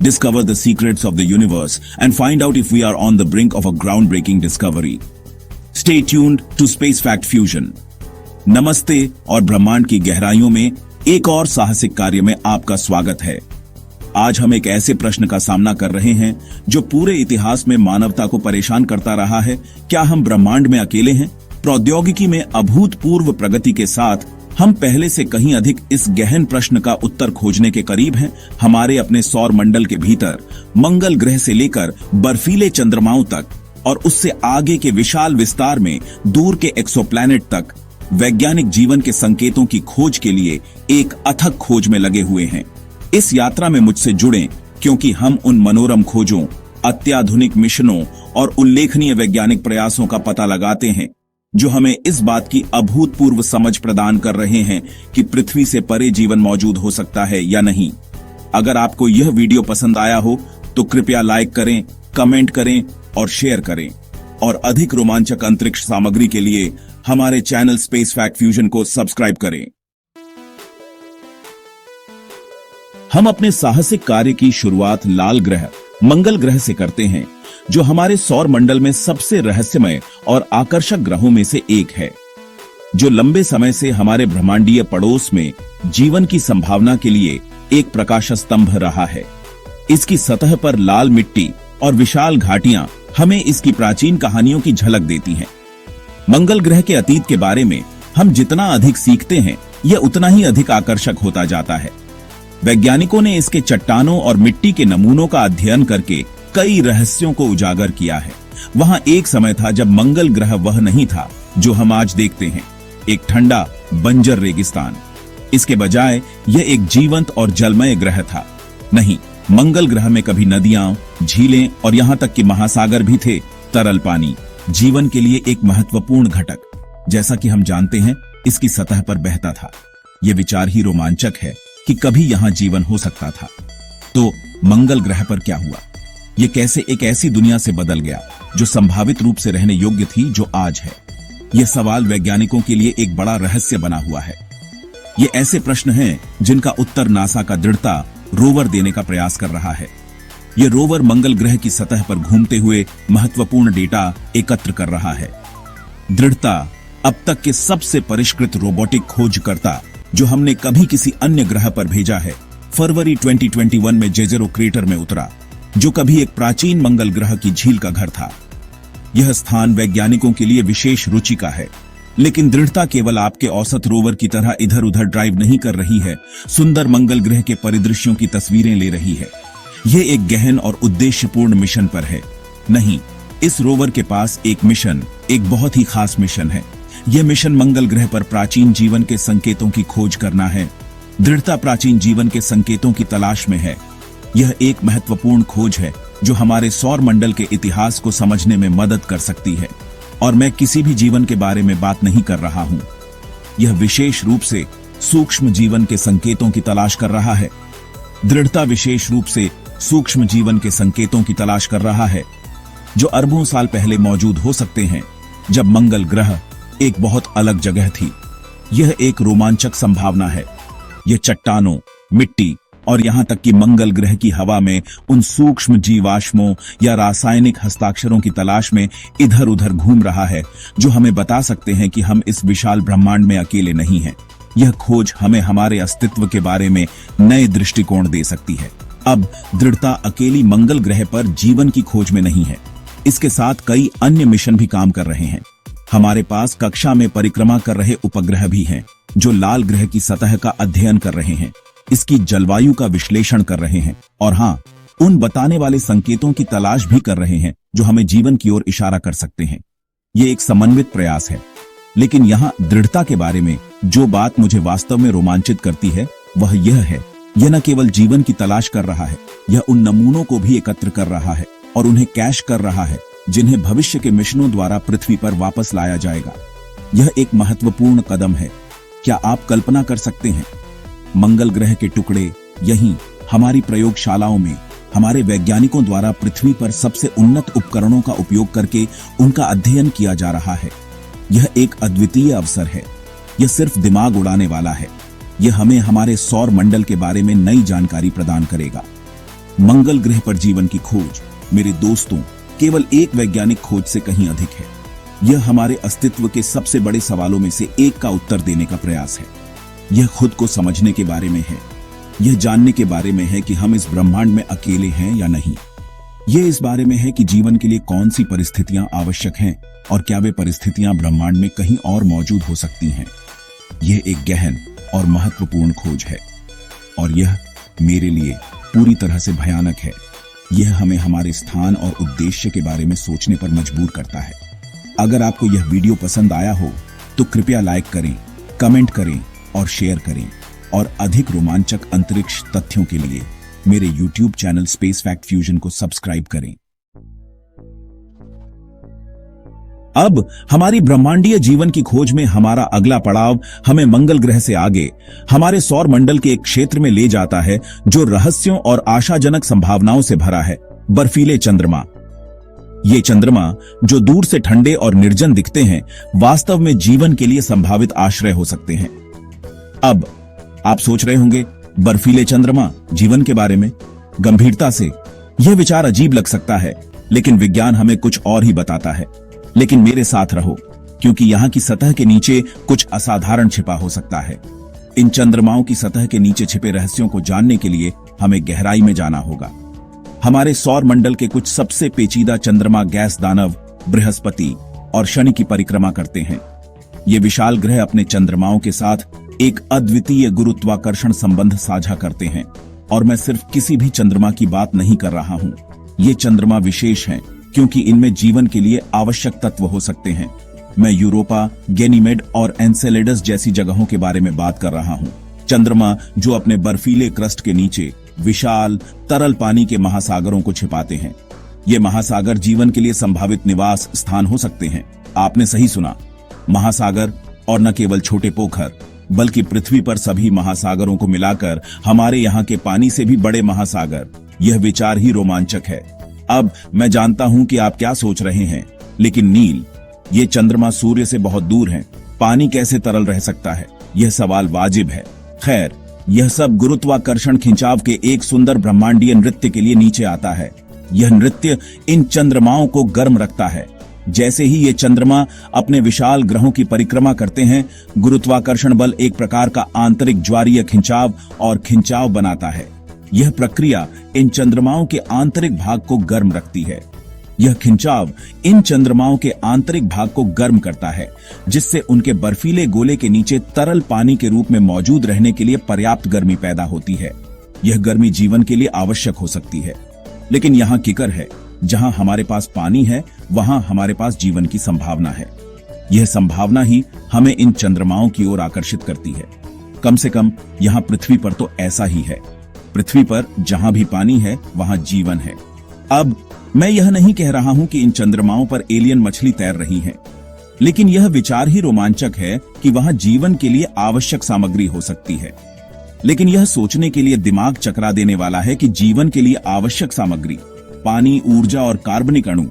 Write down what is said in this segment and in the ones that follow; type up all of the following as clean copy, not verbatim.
discover the secrets of the universe, and find out if we are on the brink of a groundbreaking discovery. Stay tuned to Space Fact Fusion. नमस्ते और ब्रह्मांड की गहराइयों में एक और साहसिक कार्य में आपका स्वागत है। आज हम एक ऐसे प्रश्न का सामना कर रहे हैं जो पूरे इतिहास में मानवता को परेशान करता रहा है। क्या हम ब्रह्मांड में अकेले हैं? प्रौद्योगिकी में अभूतपूर्व प्रगति के साथ हम पहले से कहीं अधिक इस गहन प्रश्न का उत्तर खोजने के करीब हैं। हमारे अपने सौर मंडल के भीतर मंगल ग्रह से लेकर बर्फीले चंद्रमाओं तक और उससे आगे के विशाल विस्तार में दूर के एक्सोप्लैनेट तक वैज्ञानिक जीवन के संकेतों की खोज के लिए एक अथक खोज में लगे हुए हैं। इस यात्रा में मुझसे जुड़ें, क्योंकि हम उन मनोरम खोजों, अत्याधुनिक मिशनों और उल्लेखनीय वैज्ञानिक प्रयासों का पता लगाते हैं जो हमें इस बात की अभूतपूर्व समझ प्रदान कर रहे हैं कि पृथ्वी से परे जीवन मौजूद हो सकता है या नहीं। अगर आपको यह वीडियो पसंद आया हो तो कृपया लाइक करें, कमेंट करें और शेयर करें। और अधिक रोमांचक अंतरिक्ष सामग्री के लिए हमारे चैनल स्पेस फैक्ट फ्यूजन को सब्सक्राइब करें। हम अपने साहसिक कार्य की शुरुआत लाल ग्रह मंगल ग्रह से करते हैं, जो हमारे सौर मंडल में सबसे रहस्यमय और आकर्षक ग्रहों में से एक है, जो लंबे समय से हमारे ब्रह्मांडीय पड़ोस में जीवन की संभावना के लिए एक प्रकाश स्तंभ रहा है। इसकी सतह पर लाल मिट्टी और विशाल घाटियां हमें इसकी प्राचीन कहानियों की झलक देती हैं। मंगल ग्रह के अतीत के बारे में हम जितना अधिक सीखते हैं, यह उतना ही अधिक आकर्षक होता जाता है। वैज्ञानिकों ने इसके चट्टानों और मिट्टी के नमूनों का अध्ययन करके कई रहस्यों को उजागर किया है। वहां एक समय था जब मंगल ग्रह वह नहीं था जो हम आज देखते हैं, एक ठंडा बंजर रेगिस्तान। इसके बजाय यह एक जीवंत और जलमय ग्रह था। नहीं, मंगल ग्रह में कभी नदियां, झीलें और यहां तक कि महासागर भी थे। तरल पानी जीवन के लिए एक महत्वपूर्ण घटक, जैसा कि हम जानते हैं, इसकी सतह पर बहता था। यह विचार ही रोमांचक है कि कभी यहां जीवन हो सकता था। तो मंगल ग्रह पर क्या हुआ? यह कैसे एक ऐसी दुनिया से बदल गया जो संभावित रूप से रहने योग्य थी जो आज है? यह सवाल वैज्ञानिकों के लिए एक बड़ा रहस्य बना हुआ है। ये ऐसे प्रश्न हैं जिनका उत्तर नासा का दृढ़ता रोवर देने का प्रयास कर रहा है। यह रोवर मंगल ग्रह की सतह पर घूमते हुए महत्वपूर्ण डेटा एकत्र कर रहा है। दृढ़ता अब तक के सबसे परिष्कृत रोबोटिक खोजकर्ता जो हमने कभी किसी अन्य ग्रह पर भेजा है, फरवरी 2021 में जेजेरो क्रेटर में उतरा, जो कभी एक प्राचीन मंगल ग्रह की झील का घर था। यह स्थान वैज्ञानिकों के लिए विशेष रुचि का है, लेकिन दृढ़ता केवल आपके औसत रोवर की तरह इधर उधर ड्राइव नहीं कर रही है, सुंदर मंगल ग्रह के परिदृश्यों की तस्वीरें ले रही है। यह एक गहन और उद्देश्यपूर्ण मिशन पर है। नहीं, इस रोवर के पास एक मिशन, एक बहुत ही खास मिशन है। यह मिशन मंगल ग्रह पर प्राचीन जीवन के संकेतों की खोज करना है। दृढ़ता प्राचीन जीवन के संकेतों की तलाश में है। यह एक महत्वपूर्ण खोज है जो हमारे सौर मंडल के इतिहास को समझने में मदद कर सकती है। और मैं किसी भी जीवन के बारे में बात नहीं कर रहा हूं। यह विशेष रूप से सूक्ष्म जीवन के संकेतों की तलाश कर रहा है। दृढ़ता विशेष रूप से सूक्ष्म जीवन के संकेतों की तलाश कर रहा है, जो अरबों साल पहले मौजूद हो सकते हैं, जब मंगल ग्रह एक बहुत अलग जगह थी। यह एक रोमांचक संभावना है। यह चट्टानों, मिट्टी और यहां तक कि मंगल ग्रह की हवा में उन सूक्ष्म जीवाश्मों या रासायनिक हस्ताक्षरों की तलाश में इधर उधर घूम रहा है, जो हमें बता सकते हैं कि हम इस विशाल ब्रह्मांड में अकेले नहीं हैं। यह खोज हमें हमारे अस्तित्व के बारे में नए दृष्टिकोण दे सकती है। अब दृढ़ता अकेली मंगल ग्रह पर जीवन की खोज में नहीं है। इसके साथ कई अन्य मिशन भी काम कर रहे हैं। हमारे पास कक्षा में परिक्रमा कर रहे उपग्रह भी हैं, जो लाल ग्रह की सतह का अध्ययन कर रहे हैं, इसकी जलवायु का विश्लेषण कर रहे हैं और हाँ, उन बताने वाले संकेतों की तलाश भी कर रहे हैं जो हमें जीवन की ओर इशारा कर सकते हैं। यह एक समन्वित प्रयास है। लेकिन यहां दृढ़ता के बारे में जो बात मुझे वास्तव में रोमांचित करती है, वह यह है, यह न केवल जीवन की तलाश कर रहा है, यह उन नमूनों को भी एकत्र कर रहा है और उन्हें कैश कर रहा है, जिन्हें भविष्य के मिशनों द्वारा पृथ्वी पर वापस लाया जाएगा। यह एक महत्वपूर्ण कदम है। क्या आप कल्पना कर सकते हैं, मंगल ग्रह के टुकड़े यहीं हमारी प्रयोगशालाओं में हमारे वैज्ञानिकों द्वारा पृथ्वी पर सबसे उन्नत उपकरणों का उपयोग करके उनका अध्ययन किया जा रहा है। यह एक अद्वितीय अवसर है। यह सिर्फ दिमाग उड़ाने वाला है। यह हमें हमारे सौर मंडल के बारे में नई जानकारी प्रदान करेगा। मंगल ग्रह पर जीवन की खोज मेरे दोस्तों केवल एक वैज्ञानिक खोज से कहीं अधिक है। यह हमारे अस्तित्व के सबसे बड़े सवालों में से एक का उत्तर देने का प्रयास है। यह खुद को समझने के बारे में है। यह जानने के बारे में है कि हम इस ब्रह्मांड में अकेले हैं या नहीं। यह इस बारे में है कि जीवन के लिए कौन सी परिस्थितियां आवश्यक हैं और क्या वे परिस्थितियां ब्रह्मांड में कहीं और मौजूद हो सकती हैं। यह एक गहन और महत्वपूर्ण खोज है और यह मेरे लिए पूरी तरह से भयानक है। यह हमें हमारे स्थान और उद्देश्य के बारे में सोचने पर मजबूर करता है। अगर आपको यह वीडियो पसंद आया हो तो कृपया लाइक करें, कमेंट करें और शेयर करें और अधिक रोमांचक अंतरिक्ष तथ्यों के लिए मेरे YouTube channel space fact fusion को सब्सक्राइब करें। अब हमारी ब्रह्मांडीय जीवन की खोज में हमारा अगला पड़ाव हमें मंगल ग्रह से आगे हमारे सौर मंडल के एक क्षेत्र में ले जाता है जो रहस्यों और आशाजनक संभावनाओं से भरा है, बर्फीले चंद्रमा। ये चंद्रमा जो दूर से ठंडे और निर्जन दिखते हैं, वास्तव में जीवन के लिए संभावित आश्रय हो सकते हैं। अब आप सोच रहे होंगे, बर्फीले चंद्रमा, जीवन के बारे में? गंभीरता से यह विचार अजीब लग सकता है, लेकिन विज्ञान हमें कुछ और ही बताता है। लेकिन मेरे साथ रहो, क्योंकि यहाँ की सतह के नीचे कुछ असाधारण छिपा हो सकता है। इन चंद्रमाओं की सतह के नीचे छिपे रहस्यों को जानने के लिए हमें गहराई में जाना होगा। हमारे सौर मंडल के कुछ सबसे पेचीदा चंद्रमा गैस दानव बृहस्पति और शनि की परिक्रमा करते हैं। ये विशाल ग्रह अपने चंद्रमाओं के साथ एक अद्वितीय गुरुत्वाकर्षण संबंध साझा करते हैं और मैं सिर्फ किसी भी चंद्रमा की बात नहीं कर रहा हूं। ये चंद्रमा विशेष हैं क्योंकि इनमें जीवन के लिए आवश्यक तत्व हो सकते हैं। मैं यूरोपा, गैनीमेड और एनसेलेडस जैसी जगहों के बारे में बात कर रहा हूं। चंद्रमा जो अपने बर्फीले क्रस्ट के नीचे विशाल तरल पानी के महासागरों को छिपाते हैं। ये महासागर जीवन के लिए संभावित निवास स्थान हो सकते हैं। आपने सही सुना, महासागर, और न केवल छोटे पोखर, बल्कि पृथ्वी पर सभी महासागरों को मिलाकर हमारे यहाँ के पानी से भी बड़े महासागर। यह विचार ही रोमांचक है। अब मैं जानता हूं कि आप क्या सोच रहे हैं, लेकिन नील, ये चंद्रमा सूर्य से बहुत दूर हैं, पानी कैसे तरल रह सकता है? यह सवाल वाजिब है। खैर, यह सब गुरुत्वाकर्षण खिंचाव के एक सुंदर ब्रह्मांडीय नृत्य के लिए नीचे आता है। यह नृत्य इन चंद्रमाओं को गर्म रखता है। जैसे ही ये चंद्रमा अपने विशाल ग्रहों की परिक्रमा करते हैं, गुरुत्वाकर्षण बल एक प्रकार का आंतरिक ज्वारीय खिंचाव और खिंचाव बनाता है। यह प्रक्रिया इन चंद्रमाओं के आंतरिक भाग को गर्म रखती है। यह खिंचाव इन चंद्रमाओं के आंतरिक भाग को गर्म करता है, जिससे उनके बर्फीले गोले के नीचे तरल पानी के रूप में मौजूद रहने के लिए पर्याप्त गर्मी पैदा होती है। यह गर्मी जीवन के लिए आवश्यक हो सकती है। लेकिन यहाँ किकर है, जहां हमारे पास पानी है वहां हमारे पास जीवन की संभावना है। यह संभावना ही हमें इन चंद्रमाओं की ओर आकर्षित करती है। कम से कम यहाँ पृथ्वी पर तो ऐसा ही है। पृथ्वी पर जहां भी पानी है वहां जीवन है। अब मैं यह नहीं कह रहा हूं कि इन चंद्रमाओं पर एलियन मछली तैर रही है, लेकिन यह विचार ही रोमांचक है कि वहां जीवन के लिए आवश्यक सामग्री हो सकती है। लेकिन यह सोचने के लिए दिमाग चकरा देने वाला है कि जीवन के लिए आवश्यक सामग्री, पानी, ऊर्जा और कार्बनिक अणु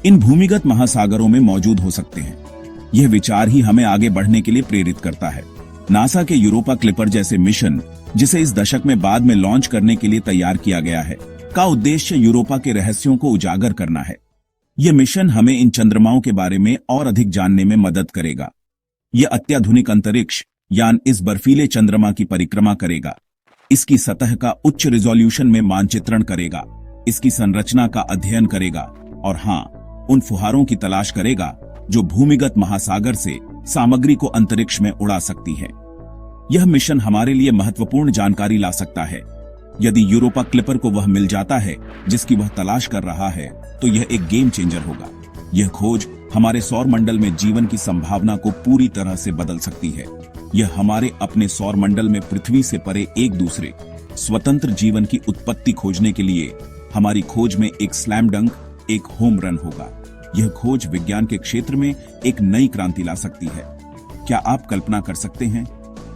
इन भूमिगत महासागरों में मौजूद हो सकते हैं। यह विचार ही हमें आगे बढ़ने के लिए प्रेरित करता है। नासा के यूरोपा क्लिपर जैसे मिशन, जिसे इस दशक में बाद में लॉन्च करने के लिए तैयार किया गया है, का उद्देश्य यूरोपा के रहस्यों को उजागर करना है। यह मिशन हमें इन चंद्रमाओं के बारे में और अधिक जानने में मदद करेगा। यह अत्याधुनिक अंतरिक्ष यान इस बर्फीले चंद्रमा की परिक्रमा करेगा, इसकी सतह का उच्च रिजोल्यूशन में मानचित्रण करेगा, इसकी संरचना का अध्ययन करेगा और हाँ, उन फुहारों की तलाश करेगा जो भूमिगत महासागर से सामग्री को अंतरिक्ष में उड़ा सकती है। यह मिशन हमारे लिए महत्वपूर्ण जानकारी ला सकता है। यदि यूरोपा क्लिपर को वह मिल जाता है जिसकी वह तलाश कर रहा है, तो यह एक गेम चेंजर होगा। यह खोज हमारे सौर मंडल में जीवन की संभावना को पूरी तरह से बदल सकती है। यह हमारे अपने सौर मंडल में पृथ्वी से परे एक दूसरे स्वतंत्र जीवन की उत्पत्ति खोजने के लिए हमारी खोज में एक स्लैम डंक, एक होम रन होगा। यह खोज विज्ञान के क्षेत्र में एक नई क्रांति ला सकती है। क्या आप कल्पना कर सकते हैं,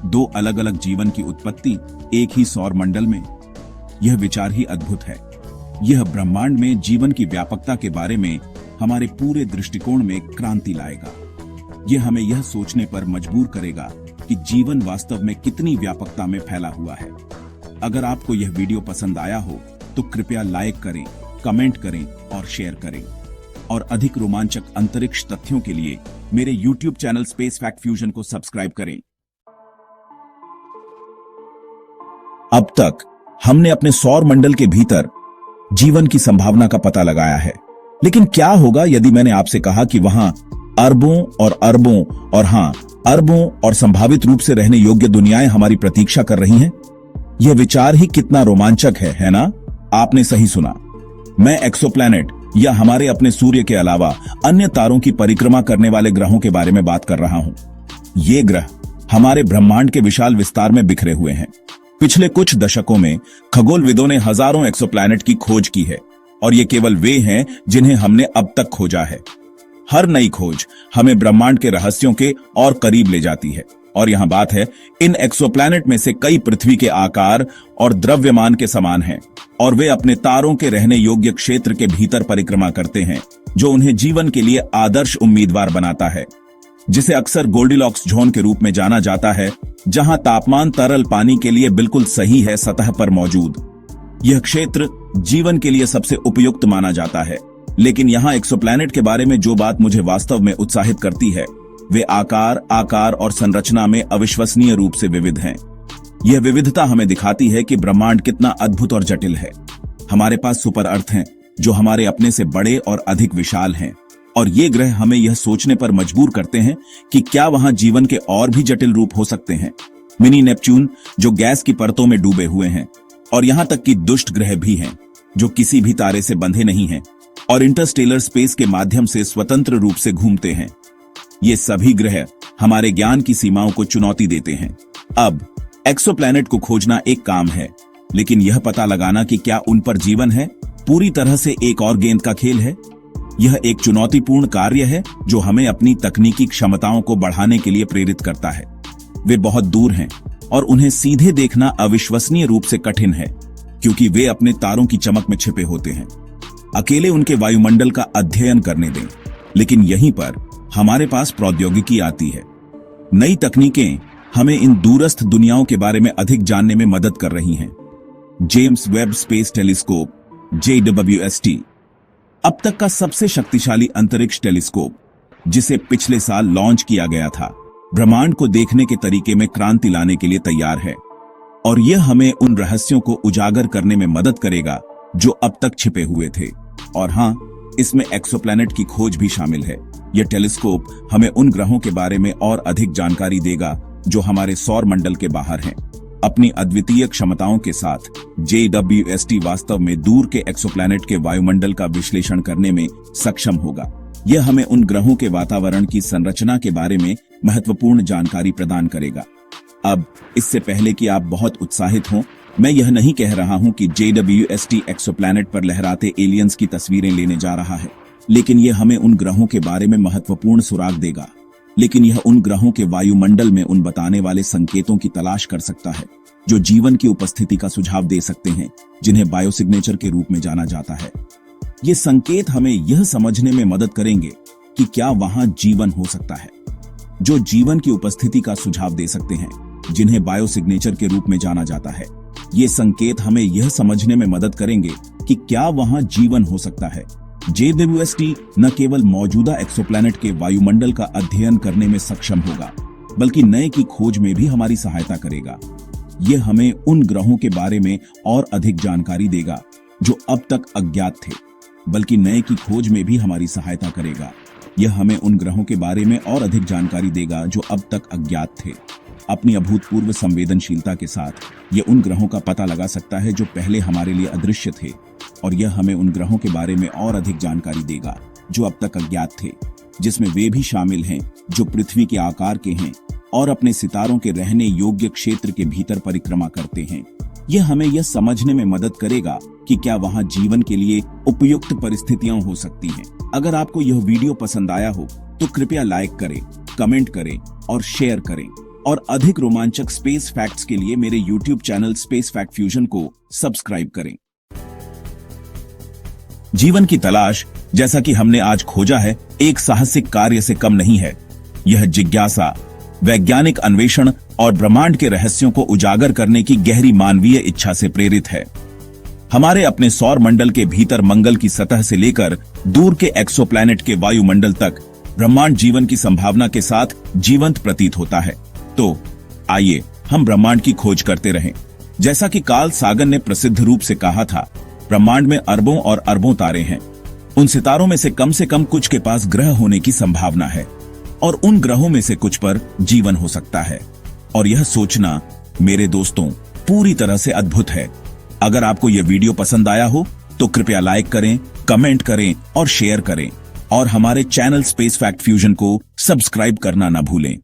दो अलग अलग जीवन की उत्पत्ति एक ही सौर मंडल में? यह विचार ही अद्भुत है। यह ब्रह्मांड में जीवन की व्यापकता के बारे में हमारे पूरे दृष्टिकोण में क्रांति लाएगा। यह हमें यह सोचने पर मजबूर करेगा कि जीवन वास्तव में कितनी व्यापकता में फैला हुआ है। अगर आपको यह वीडियो पसंद आया हो तो कृपया लाइक करें, कमेंट करें और शेयर करें। और अधिक रोमांचक अंतरिक्ष तथ्यों के लिए मेरे YouTube channel space fact fusion को सब्सक्राइब करें। अब तक हमने अपने सौर मंडल के भीतर जीवन की संभावना का पता लगाया है, लेकिन क्या होगा यदि मैंने आपसे कहा कि वहां अरबों और अरबों और अरबों और संभावित रूप से रहने योग्य दुनियाएं हमारी प्रतीक्षा कर रही हैं? यह विचार ही कितना रोमांचक है ना? आपने सही सुना। मैं एक्सोप्लैनेट या हमारे अपने सूर्य के अलावा अन्य तारों की परिक्रमा करने वाले ग्रहों के बारे में बात कर रहा हूं। ये ग्रह हमारे ब्रह्मांड के विशाल विस्तार में बिखरे हुए हैं। पिछले कुछ दशकों में खगोलविदों ने हजारों एक्सोप्लैनेट की खोज की है और ये केवल वे हैं जिन्हें हमने अब तक खोजा है। हर नई खोज हमें ब्रह्मांड के रहस्यों के और करीब ले जाती है। और यहां बात है, इन एक्सोप्लैनेट में से कई पृथ्वी के आकार और द्रव्यमान के समान हैं और वे अपने तारों के रहने योग्य क्षेत्र के भीतर परिक्रमा करते हैं, जो उन्हें जीवन के लिए आदर्श उम्मीदवार बनाता है, जिसे अक्सर गोल्डीलॉक्स जोन के रूप में जाना जाता है, जहां तापमान तरल पानी के लिए बिल्कुल सही है सतह पर मौजूद। यह क्षेत्र जीवन के लिए सबसे उपयुक्त माना जाता है। लेकिन यहां एक्सोप्लैनेट के बारे में जो बात मुझे वास्तव में उत्साहित करती है, वे आकार और संरचना में अविश्वसनीय रूप से विविध हैं। यह विविधता हमें दिखाती है कि ब्रह्मांड कितना अद्भुत और जटिल है। हमारे पास सुपर अर्थ हैं, जो हमारे अपने से बड़े और अधिक विशाल हैं, और ये ग्रह हमें यह सोचने पर मजबूर करते हैं कि क्या वहां जीवन के और भी जटिल रूप हो सकते हैं। मिनी नेपच्यून, जो गैस की परतों में डूबे हुए हैं, और यहां तक कि दुष्ट ग्रह भी हैं, जो किसी भी तारे से बंधे नहीं हैं और इंटरस्टेलर स्पेस के माध्यम से स्वतंत्र रूप से घूमते हैं। ये सभी ग्रह हमारे ज्ञान की सीमाओं को चुनौती देते हैं। अब एक्सोप्लैनेट को खोजना एक काम है, लेकिन यह पता लगाना कि क्या उन पर जीवन है पूरी तरह से एक और गेंद का खेल है। यह एक चुनौतीपूर्ण कार्य है जो हमें अपनी तकनीकी क्षमताओं को बढ़ाने के लिए प्रेरित करता है। वे बहुत दूर हैं और उन्हें सीधे देखना अविश्वसनीय रूप से कठिन है, क्योंकि वे अपने तारों की चमक में छिपे होते हैं। अकेले उनके वायुमंडल का अध्ययन करने दें। लेकिन यहीं पर हमारे पास प्रौद्योगिकी आती है। नई तकनीकें हमें इन दूरस्थ दुनियाओं के बारे में अधिक जानने में मदद कर रही हैं। James Webb space telescope JWST अब तक का सबसे शक्तिशाली अंतरिक्ष टेलीस्कोप, जिसे पिछले साल लॉन्च किया गया था, ब्रह्मांड को देखने के तरीके में क्रांति लाने के लिए तैयार है। और यह हमें उन रहस्यों को उजागर करने में मदद करेगा जो अब तक छिपे हुए थे। और हां, इसमें एक्सोप्लैनेट की खोज भी शामिल है। यह टेलीस्कोप हमें उन ग्रहों के बारे में और अधिक जानकारी देगा जो हमारे सौर मंडल के बाहर हैं। अपनी अद्वितीय क्षमताओं के साथ JWST वास्तव में दूर के एक्सोप्लैनेट के वायुमंडल का विश्लेषण करने में सक्षम होगा। यह हमें उन ग्रहों के वातावरण की संरचना के बारे में महत्वपूर्ण जानकारी प्रदान करेगा। अब इससे पहले कि आप बहुत उत्साहित हों, मैं यह नहीं कह रहा हूं कि JWST एक्सोप्लैनेट पर लहराते एलियंस की तस्वीरें लेने जा रहा है, लेकिन यह हमें उन ग्रहों के बारे में महत्वपूर्ण सुराग देगा। लेकिन यह उन ग्रहों के वायुमंडल में उन बताने वाले संकेतों की तलाश कर सकता है जो जीवन की उपस्थिति का सुझाव दे सकते हैं, जिन्हें बायोसिग्नेचर के रूप में जाना जाता है। ये संकेत हमें यह समझने में मदद करेंगे कि क्या वहां जीवन हो सकता है, जो जीवन की उपस्थिति का सुझाव दे सकते हैं, जिन्हें बायोसिग्नेचर के रूप में जाना जाता है। ये संकेत हमें यह समझने में मदद करेंगे कि क्या वहां जीवन हो सकता है। JWST न केवल मौजूदा एक्सोप्लैनेट के वायुमंडल का अध्ययन करने में सक्षम होगा, बल्कि नए की खोज में भी हमारी सहायता करेगा। यह हमें उन ग्रहों के बारे में और अधिक जानकारी देगा जो अब तक अज्ञात थे, बल्कि नए की खोज में भी हमारी सहायता करेगा। यह हमें उन ग्रहों के बारे में और अधिक जानकारी देगा जो अब तक अज्ञात थे। अपनी अभूतपूर्व संवेदनशीलता के साथ यह उन ग्रहों का पता लगा सकता है जो पहले हमारे लिए अदृश्य थे, और यह हमें उन ग्रहों के बारे में और अधिक जानकारी देगा जो अब तक अज्ञात थे, जिसमें वे भी शामिल हैं जो पृथ्वी के आकार के हैं और अपने सितारों के रहने योग्य क्षेत्र के भीतर परिक्रमा करते हैं। यह हमें यह समझने में मदद करेगा कि क्या वहां जीवन के लिए उपयुक्त परिस्थितियां हो सकती हैं। अगर आपको यह वीडियो पसंद आया हो तो कृपया लाइक करें, कमेंट करें और शेयर करें। और अधिक रोमांचक स्पेस फैक्ट्स के लिए मेरे YouTube channel space fact fusion को सब्सक्राइब करें। जीवन की तलाश, जैसा कि हमने आज खोजा है, एक साहसिक कार्य से कम नहीं है। यह जिज्ञासा, वैज्ञानिक अन्वेषण और ब्रह्मांड के रहस्यों को उजागर करने की गहरी मानवीय इच्छा से प्रेरित है। हमारे अपने सौर मंडल के भीतर मंगल की सतह से लेकर दूर के एक्सोप्लैनेट के वायुमंडल तक ब्रह्मांड जीवन की संभावना के साथ जीवंत प्रतीत होता है। तो आइए हम ब्रह्मांड की खोज करते रहें। जैसा कि कार्ल सागन ने प्रसिद्ध रूप से कहा था, ब्रह्मांड में अरबों और अरबों तारे हैं। उन सितारों में से कम कुछ के पास ग्रह होने की संभावना है और उन ग्रहों में से कुछ पर जीवन हो सकता है। और यह सोचना मेरे दोस्तों पूरी तरह से अद्भुत है। अगर आपको यह वीडियो पसंद आया हो तो कृपया लाइक करें, कमेंट करें और शेयर करें और हमारे चैनल स्पेस फैक्ट फ्यूजन को सब्सक्राइब करना ना भूलें।